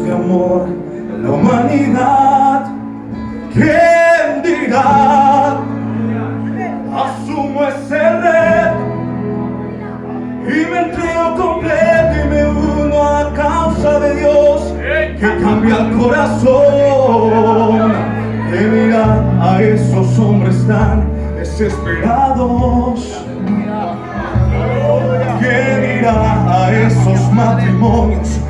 de amor en la humanidad. ¿Quién dirá? Asumo ese reto y me entrego completo y me uno a causa de Dios que cambia el corazón. ¿Qué dirá a esos hombres tan desesperados? ¿Qué dirá a esos matrimonios